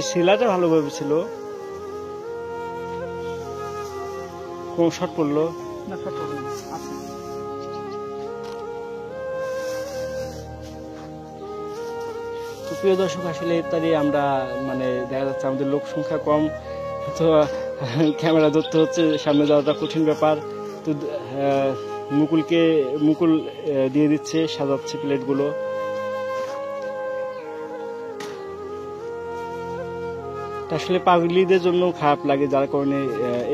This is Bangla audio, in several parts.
শিলাটা ভালোভাবে ছিল, কোন শট পড়লো না শর্ট পড়লো না। আচ্ছা তো প্রিয় দর্শক, আসলে ইত্যাদি আমরা মানে দেখা যাচ্ছে আমাদের লোক সংখ্যা কম, তো ক্যামেরা ধরতে হচ্ছে, সামনে যাওয়াটা কঠিন ব্যাপার। তো মুকুল দিয়ে দিচ্ছে, সাজাচ্ছে প্লেটগুলো। আসলে পাগলিদের জন্য খারাপ লাগে, যার কারণে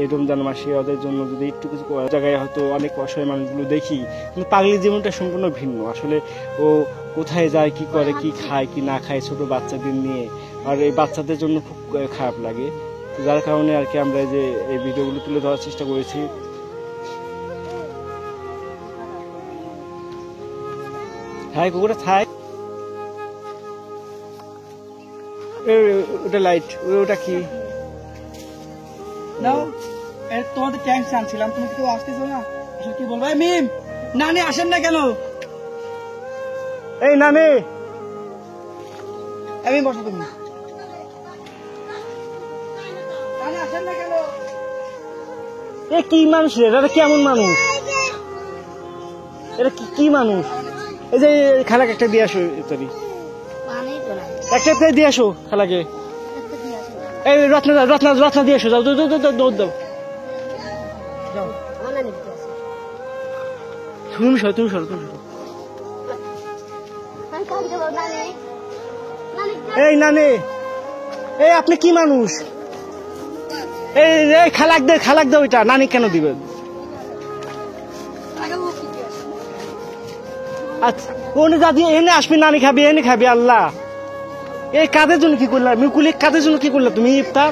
এই রমজান মাসে ওদের জন্য যদি একটু কিছু জায়গায় হয়তো অনেক অসহায় মানুষগুলো দেখি, কিন্তু পাগলির জীবনটা সম্পূর্ণ ভিন্ন। আসলে ও কোথায় যায়, কি করে, কি খায় কি না খায় ছোট বাচ্চাদের নিয়ে, আর এই বাচ্চাদের জন্য খুব খারাপ লাগে। তো যার কারণে আর কি আমরা যে এই ভিডিওগুলো তুলে ধরার চেষ্টা করেছি। হ্যাঁ কুকুরটা থাক, ওটা লাইট, ওটা কি নাও, তোমাদের ট্যাঙ্ক আনছিলাম, তুমি কেউ আসতেছো না, আসলে কি বলবো? মিম নানি আসেন না কেন? এই নানি, আমি বসো, তুমি নানি আসেন না কেন? এ কি মানুষ রে, এটা কেমন মানুষ, এটা কি মানুষ? এই যে খালাকে একটা দিয়ে আসো, ইত্যাদি একটা প্লেট দিয়ে আসো খালাকে। এই রত্না দিয়ে আসো, যাও দৌড় দাও। তুমি সরো। এই নানি, এই আপনি কি মানুষ? এই খালাক দে ওইটা, নানি কেন দিবেন? আচ্ছা ওনে যা দিয়ে এনে আসবি, নানি খাবি, এনে খাবি। আল্লাহ, এই কাদের জন্য কি করলা? মিকুলি কাদের জন্য কি করলা তুমি? ইফতার